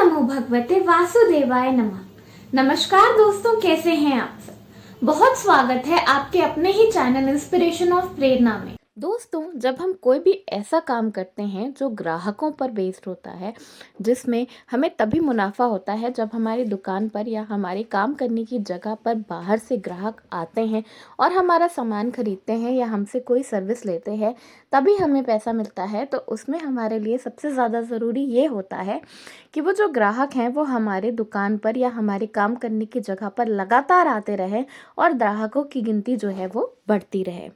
नमो भगवते वासुदेवाय नमः। नमस्कार दोस्तों, कैसे हैं आप सब। बहुत स्वागत है आपके अपने ही चैनल इंस्पिरेशन ऑफ प्रेरणा में। दोस्तों, जब हम कोई भी ऐसा काम करते हैं जो ग्राहकों पर बेस्ड होता है, जिसमें हमें तभी मुनाफा होता है जब हमारी दुकान पर या हमारे काम करने की जगह पर बाहर से ग्राहक आते हैं और हमारा सामान खरीदते हैं या हमसे कोई सर्विस लेते हैं, तभी हमें पैसा मिलता है। तो उसमें हमारे लिए सबसे ज़्यादा ज़रूरी ये होता है कि वो जो ग्राहक हैं वो हमारे दुकान पर या हमारे काम करने की जगह पर लगातार आते रहें और ग्राहकों की गिनती जो है वो बढ़ती रहे।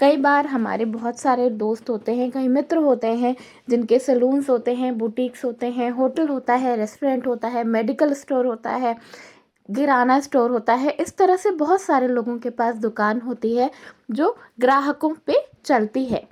कई बार हमारे बहुत सारे दोस्त होते हैं, कई मित्र होते हैं जिनके सैलून्स होते हैं, बुटीक्स होते हैं, होटल होता है, रेस्टोरेंट होता है, मेडिकल स्टोर होता है, किराना स्टोर होता है। इस तरह से बहुत सारे लोगों के पास दुकान होती है जो ग्राहकों पे चलती है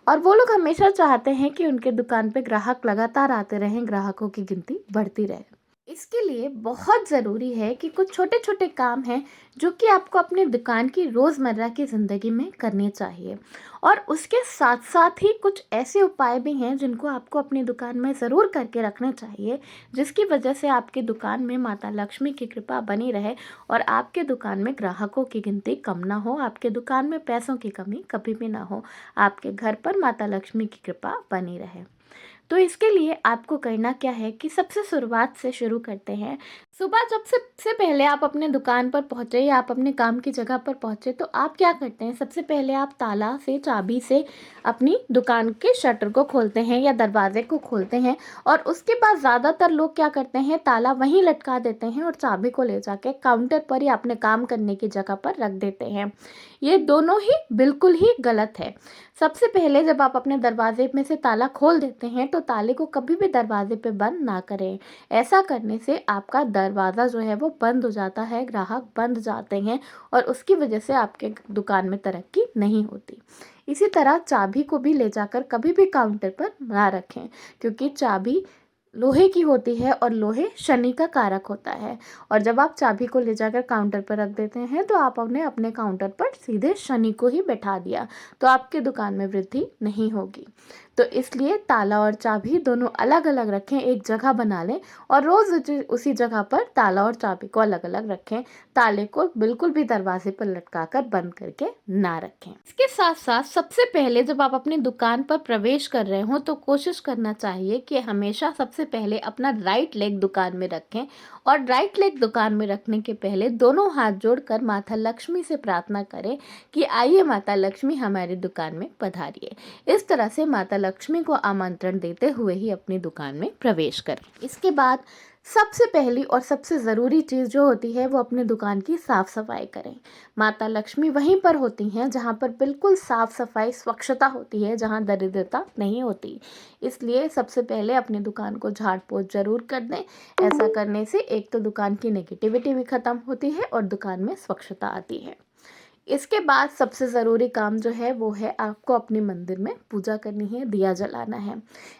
और वो लोग हमेशा चाहते हैं कि उनके दुकान पे ग्राहक लगातार आते रहें, ग्राहकों की गिनती बढ़ती रहे। इसके लिए बहुत ज़रूरी है कि कुछ छोटे छोटे काम हैं जो कि आपको अपनी दुकान की रोज़मर्रा की ज़िंदगी में करने चाहिए, और उसके साथ साथ ही कुछ ऐसे उपाय भी हैं जिनको आपको अपनी दुकान में ज़रूर करके रखना चाहिए, जिसकी वजह से आपकी दुकान में माता लक्ष्मी की कृपा बनी रहे और आपके दुकान में ग्राहकों की गिनती कम ना हो, आपके दुकान में पैसों की कमी कभी भी ना हो, आपके घर पर माता लक्ष्मी की कृपा बनी रहे। तो इसके लिए आपको करना क्या है कि सबसे शुरुआत से शुरू करते हैं। सुबह जब सबसे पहले आप अपने दुकान पर पहुँचे या आप अपने काम की जगह पर पहुँचे, तो आप क्या करते हैं, सबसे पहले आप ताला से, चाबी से अपनी दुकान के शटर को खोलते हैं या दरवाजे को खोलते हैं, और उसके बाद ज़्यादातर लोग क्या करते हैं, ताला वहीं लटका देते हैं और चाबी को ले जाके काउंटर पर या अपने काम करने की जगह पर रख देते हैं। ये दोनों ही बिल्कुल ही गलत है। सबसे पहले जब आप अपने दरवाजे में से ताला खोल देते हैं तो ताले को कभी भी दरवाजे पे बंद ना करें। ऐसा करने से आपका दरवाज़ा जो है वो बंद हो जाता है, ग्राहक बंद जाते हैं और उसकी वजह से आपके दुकान में तरक्की नहीं होती। इसी तरह चाबी को भी ले जाकर कभी भी काउंटर पर ना रखें, क्योंकि चाबी लोहे की होती है और लोहे शनि का कारक होता है, और जब आप चाबी को ले जाकर काउंटर पर रख देते हैं तो आप अपने काउंटर पर सीधे शनि को ही बैठा दिया, तो आपके दुकान में वृद्धि नहीं होगी। तो इसलिए ताला और चाबी दोनों अलग अलग रखें, एक जगह बना लें और रोज़ उसी जगह पर ताला और चाबी को अलग अलग रखें। ताले को बिल्कुल भी दरवाजे पर लटका कर बंद करके ना रखें। इसके साथ साथ सबसे पहले जब आप अपनी दुकान पर प्रवेश कर रहे हो तो कोशिश करना चाहिए कि हमेशा सबसे पहले अपना राइट लेग दुकान में रखें, और राइट लेग दुकान में रखने के पहले दोनों हाथ जोड़कर माता लक्ष्मी से प्रार्थना करें कि आइए माता लक्ष्मी हमारी दुकान में पधारिए। इस तरह से माता लक्ष्मी को आमंत्रण देते हुए ही अपनी दुकान में प्रवेश करें। इसके बाद सबसे पहली और सबसे ज़रूरी चीज़ जो होती है वो अपनी दुकान की साफ़ सफाई करें। माता लक्ष्मी वहीं पर होती हैं जहाँ पर बिल्कुल साफ़ सफाई, स्वच्छता होती है, जहाँ दरिद्रता नहीं होती। इसलिए सबसे पहले अपनी दुकान को झाड़ पोंछ जरूर कर दें। ऐसा करने से एक तो दुकान की नेगेटिविटी भी ख़त्म होती है और दुकान में स्वच्छता आती है। इसके बाद सबसे ज़रूरी काम जो है वो है आपको अपने मंदिर में पूजा करनी है, दिया जलाना है।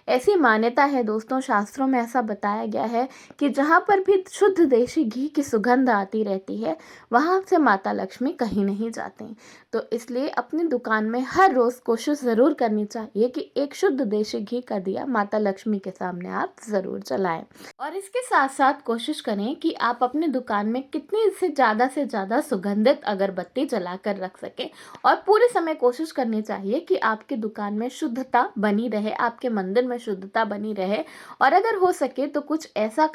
ऐसी मान्यता है दोस्तों, शास्त्रों में ऐसा बताया गया है कि जहाँ पर भी शुद्ध देशी घी की सुगंध आती रहती है वहाँ से माता लक्ष्मी कहीं नहीं जाते। तो इसलिए अपनी दुकान में हर रोज़ कोशिश ज़रूर करनी चाहिए कि एक शुद्ध देशी घी का दिया माता लक्ष्मी के सामने आप ज़रूर जलाएं। और इसके साथ साथ कोशिश करें कि आप अपनी दुकान में कितनी से ज़्यादा सुगंधित अगरबत्ती जला कर रख सकें, और पूरे समय कोशिश करनी चाहिए कि आपकी दुकान में शुद्धता बनी रहे, आपके मंदिर में शुद्धता बनी रहे, और अगर हो सके तो कुछ ऐसा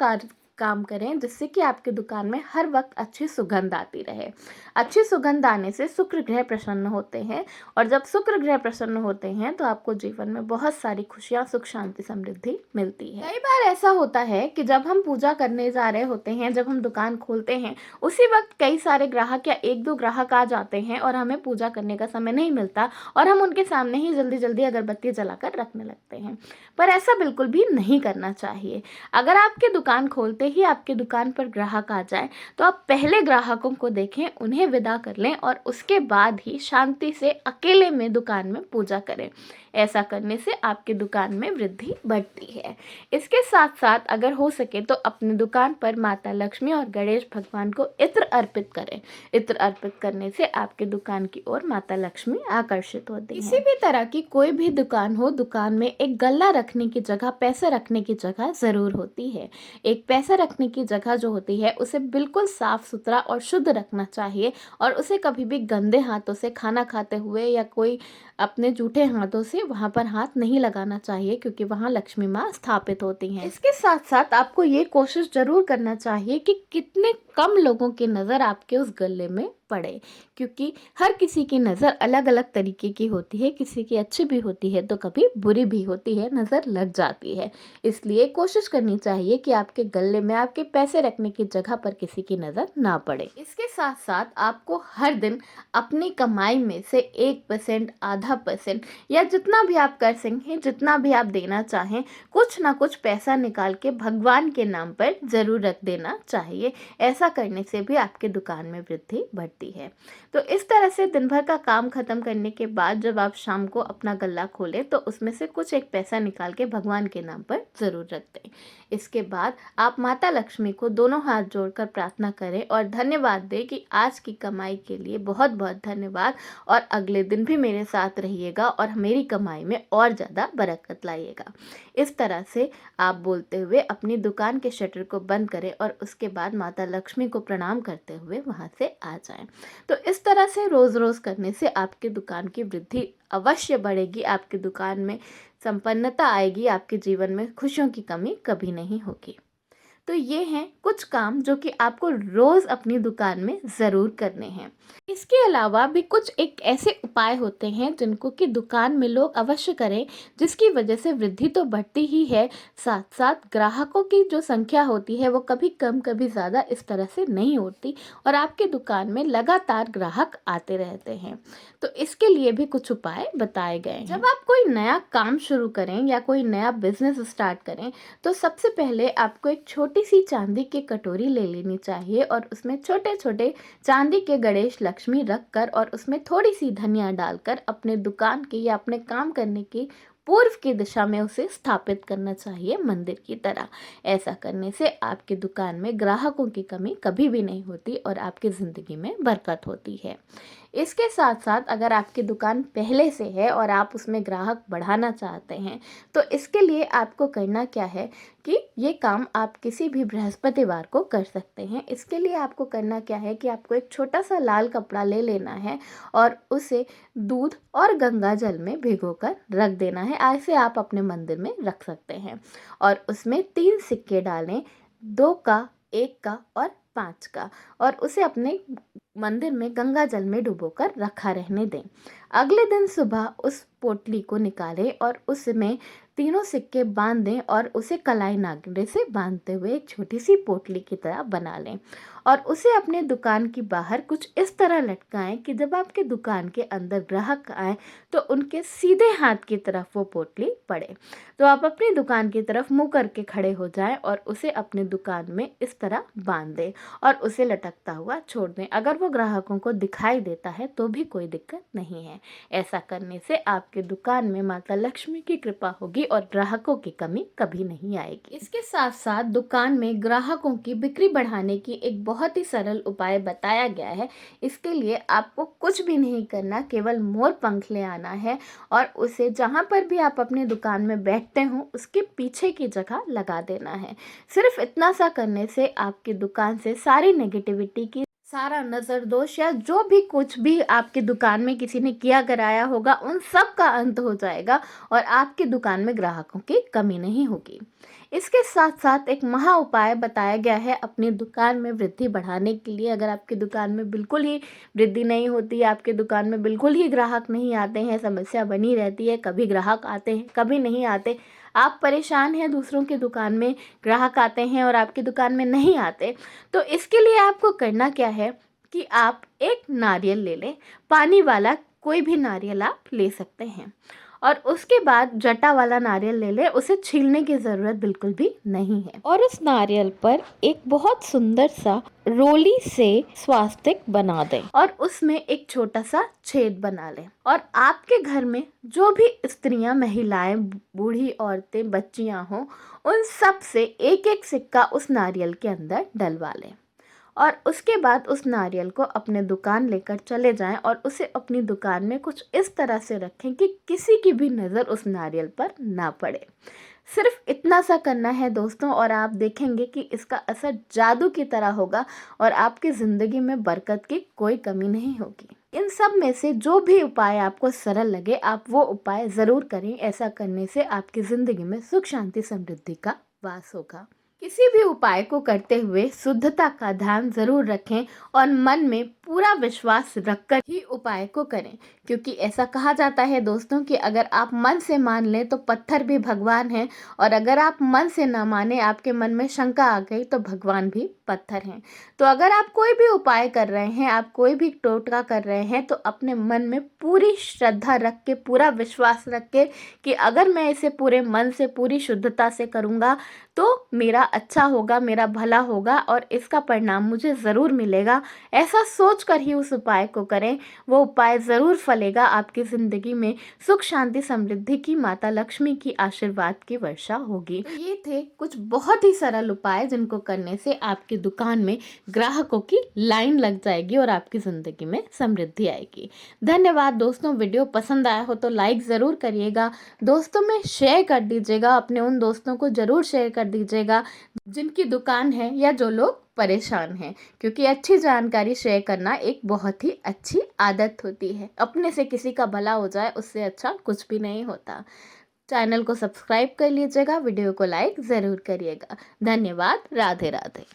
काम करें जिससे कि आपकी दुकान में हर वक्त अच्छी सुगंध आती रहे। अच्छी सुगंध आने से शुक्र ग्रह प्रसन्न होते हैं, और जब शुक्र ग्रह प्रसन्न होते हैं तो आपको जीवन में बहुत सारी खुशियां, सुख, शांति, समृद्धि मिलती है। कई बार ऐसा होता है कि जब हम पूजा करने जा रहे होते हैं, जब हम दुकान खोलते हैं, उसी वक्त कई सारे ग्राहक या एक दो ग्राहक आ जाते हैं और हमें पूजा करने का समय नहीं मिलता और हम उनके सामने ही जल्दी जल्दी अगरबत्ती जलाकर रखने लगते हैं। पर ऐसा बिल्कुल भी नहीं करना चाहिए। अगर आपकी दुकान खोलते ही आपके दुकान पर ग्राहक आ जाए तो आप पहले ग्राहकों को देखें, उन्हें विदा कर लें और उसके बाद ही शांति से अकेले में दुकान में पूजा करें। ऐसा करने से आपकी दुकान में वृद्धि बढ़ती है। इसके साथ साथ अगर हो सके तो अपनी दुकान पर माता लक्ष्मी और गणेश भगवान को इत्र अर्पित करें। इत्र अर्पित करने से आपके दुकान की ओर माता लक्ष्मी आकर्षित होती है। किसी भी तरह की कोई भी दुकान हो, दुकान में एक गल्ला रखने की जगह, पैसे रखने की जगह ज़रूर होती है। एक पैसा रखने की जगह जो होती है उसे बिल्कुल साफ सुथरा और शुद्ध रखना चाहिए और उसे कभी भी गंदे हाथों से खाना खाते हुए या कोई अपने जूठे हाथों से वहाँ पर हाथ नहीं लगाना चाहिए, क्योंकि वहाँ लक्ष्मी माँ स्थापित होती हैं। इसके साथ साथ आपको ये कोशिश जरूर करना चाहिए कि कितने कम लोगों की नज़र आपके उस गले में पड़े, क्योंकि हर किसी की नज़र अलग अलग तरीके की होती है। किसी की अच्छी भी होती है तो कभी बुरी भी होती है, नज़र लग जाती है। इसलिए कोशिश करनी चाहिए कि आपके गले में आपके पैसे रखने की जगह पर किसी की नज़र ना पड़े। इसके साथ साथ आपको हर दिन अपनी कमाई में से 1%, आधा % या जितना भी आप कर सकें, जितना भी आप देना चाहें, कुछ ना कुछ पैसा निकाल के भगवान के नाम पर ज़रूर रख देना चाहिए। ऐसा करने से भी आपके दुकान में वृद्धि बढ़ती है। तो इस तरह से दिन भर का काम खत्म करने के बाद जब आप शाम को अपना गल्ला खोलें तो उसमें से कुछ एक पैसा निकाल के भगवान के नाम पर ज़रूर रख दें। इसके बाद आप माता लक्ष्मी को दोनों हाथ जोड़कर प्रार्थना करें और धन्यवाद दें कि आज की कमाई के लिए बहुत बहुत धन्यवाद और अगले दिन भी मेरे साथ रहिएगा और मेरी कमाई में और ज़्यादा बरकत लाइएगा। इस तरह से आप बोलते हुए अपनी दुकान के शटर को बंद करें और उसके बाद माता लक्ष्मी को प्रणाम करते हुए वहाँ से आ जाएं। तो इस तरह से रोज़ रोज़ करने से आपकी दुकान की वृद्धि अवश्य बढ़ेगी, आपकी दुकान में संपन्नता आएगी, आपके जीवन में खुशियों की कमी कभी नहीं होगी। तो ये हैं कुछ काम जो कि आपको रोज़ अपनी दुकान में ज़रूर करने हैं। इसके अलावा भी कुछ एक ऐसे उपाय होते हैं जिनको कि दुकान में लोग अवश्य करें, जिसकी वजह से वृद्धि तो बढ़ती ही है, साथ साथ ग्राहकों की जो संख्या होती है वो कभी कम कभी ज़्यादा इस तरह से नहीं होती और आपके दुकान में लगातार ग्राहक आते रहते हैं। तो इसके लिए भी कुछ उपाय बताए गए हैं। जब आप कोई नया काम शुरू करें या कोई नया बिजनेस स्टार्ट करें तो सबसे पहले आपको एक छोटी सी चांदी की कटोरी ले लेनी चाहिए और उसमें छोटे छोटे चांदी के गणेश लक्ष्मी रख कर और उसमें थोड़ी सी धनिया डालकर अपने दुकान की या अपने काम करने की पूर्व की दिशा में उसे स्थापित करना चाहिए, मंदिर की तरह। ऐसा करने से आपकी दुकान में ग्राहकों की कमी कभी भी नहीं होती और आपकी ज़िंदगी में बरकत होती है। इसके साथ साथ अगर आपकी दुकान पहले से है और आप उसमें ग्राहक बढ़ाना चाहते हैं तो इसके लिए आपको करना क्या है कि ये काम आप किसी भी बृहस्पतिवार को कर सकते हैं। इसके लिए आपको करना क्या है कि आपको एक छोटा सा लाल कपड़ा ले लेना है और उसे दूध और गंगा जल में भिगोकर रख देना है। ऐसे आप अपने मंदिर में रख सकते हैं और उसमें 3 सिक्के डालें, 2 का, 1 का और 5 का, और उसे अपने मंदिर में गंगा जल में डुबोकर रखा रहने दें। अगले दिन सुबह उस पोटली को निकालें और उसमें तीनों सिक्के बांध दें और उसे कलाई नागरे से बांधते हुए एक छोटी सी पोटली की तरह बना लें और उसे अपने दुकान की बाहर कुछ इस तरह लटकाएं कि जब आपके दुकान के अंदर ग्राहक आए तो उनके सीधे हाथ की तरफ वो पोटली पड़े। तो आप अपनी दुकान की तरफ मुंह करके खड़े हो जाएं और उसे अपने दुकान में इस तरह बांध दें और उसे लटकता हुआ छोड़ दें। अगर वो ग्राहकों को दिखाई देता है तो भी कोई दिक्कत नहीं है। ऐसा करने से आपके दुकान में माता लक्ष्मी की कृपा होगी और ग्राहकों की कमी कभी नहीं आएगी। इसके साथ साथ दुकान में ग्राहकों की बिक्री बढ़ाने की एक बहुत ही सरल उपाय बताया गया है। इसके लिए आपको कुछ भी नहीं करना, केवल मोर पंख ले आना है और उसे जहाँ पर भी आप अपनी दुकान में बैठते हो उसके पीछे की जगह लगा देना है। सिर्फ इतना सा करने से आपकी दुकान से सारी नेगेटिविटी की, सारा नज़र दोष या जो भी कुछ भी आपकी दुकान में किसी ने किया कराया होगा उन सब का अंत हो जाएगा और आपकी दुकान में ग्राहकों की कमी नहीं होगी। इसके साथ साथ एक महा उपाय बताया गया है अपनी दुकान में वृद्धि बढ़ाने के लिए। अगर आपकी दुकान में बिल्कुल ही वृद्धि नहीं होती, आपकी दुकान में बिल्कुल ही ग्राहक नहीं आते हैं, समस्या बनी रहती है, कभी ग्राहक आते हैं कभी नहीं आते, आप परेशान हैं, दूसरों की दुकान में ग्राहक आते हैं और आपकी दुकान में नहीं आते, तो इसके लिए आपको करना क्या है कि आप एक नारियल ले लें, पानी वाला कोई भी नारियल आप ले सकते हैं और उसके बाद जटा वाला नारियल ले लें, उसे छीलने की ज़रूरत बिल्कुल भी नहीं है। और उस नारियल पर एक बहुत सुंदर सा रोली से स्वास्तिक बना दें और उसमें एक छोटा सा छेद बना लें। और आपके घर में जो भी स्त्रियां, महिलाएं, बूढ़ी औरतें, बच्चियां हों, उन सब से एक एक सिक्का उस नारियल के अंदर डलवा लें। और उसके बाद उस नारियल को अपने दुकान लेकर चले जाएं और उसे अपनी दुकान में कुछ इस तरह से रखें कि किसी की भी नज़र उस नारियल पर ना पड़े। सिर्फ इतना सा करना है दोस्तों, और आप देखेंगे कि इसका असर जादू की तरह होगा और आपकी ज़िंदगी में बरकत की कोई कमी नहीं होगी। इन सब में से जो भी उपाय आपको सरल लगे, आप वो उपाय ज़रूर करें। ऐसा करने से आपकी ज़िंदगी में सुख, शांति, समृद्धि का वास होगा। किसी भी उपाय को करते हुए शुद्धता का ध्यान जरूर रखें और मन में पूरा विश्वास रखकर ही उपाय को करें, क्योंकि ऐसा कहा जाता है दोस्तों कि अगर आप मन से मान लें तो पत्थर भी भगवान हैं, और अगर आप मन से ना माने, आपके मन में शंका आ गई, तो भगवान भी पत्थर हैं। तो अगर आप कोई भी उपाय कर रहे हैं, आप कोई भी टोटका कर रहे हैं, तो अपने मन में पूरी श्रद्धा रख के, पूरा विश्वास रख के कि अगर मैं इसे पूरे मन से, पूरी शुद्धता से करूँगा तो मेरा अच्छा होगा, मेरा भला होगा और इसका परिणाम मुझे ज़रूर मिलेगा। ऐसा सोच कर ही उस उपाय को करें, वो उपाय ज़रूर फलेगा। आपकी ज़िंदगी में सुख, शांति, समृद्धि की, माता लक्ष्मी की आशीर्वाद की वर्षा होगी। तो ये थे कुछ बहुत ही सरल उपाय जिनको करने से आपकी दुकान में ग्राहकों की लाइन लग जाएगी और आपकी ज़िंदगी में समृद्धि आएगी। धन्यवाद दोस्तों। वीडियो पसंद आया हो तो लाइक ज़रूर करिएगा, दोस्तों में शेयर कर दीजिएगा, अपने उन दोस्तों को ज़रूर शेयर कर दीजिएगा जिनकी दुकान है या जो लोग परेशान हैं, क्योंकि अच्छी जानकारी शेयर करना एक बहुत ही अच्छी आदत होती है। अपने से किसी का भला हो जाए, उससे अच्छा कुछ भी नहीं होता। चैनल को सब्सक्राइब कर लीजिएगा, वीडियो को लाइक ज़रूर करिएगा। धन्यवाद। राधे राधे।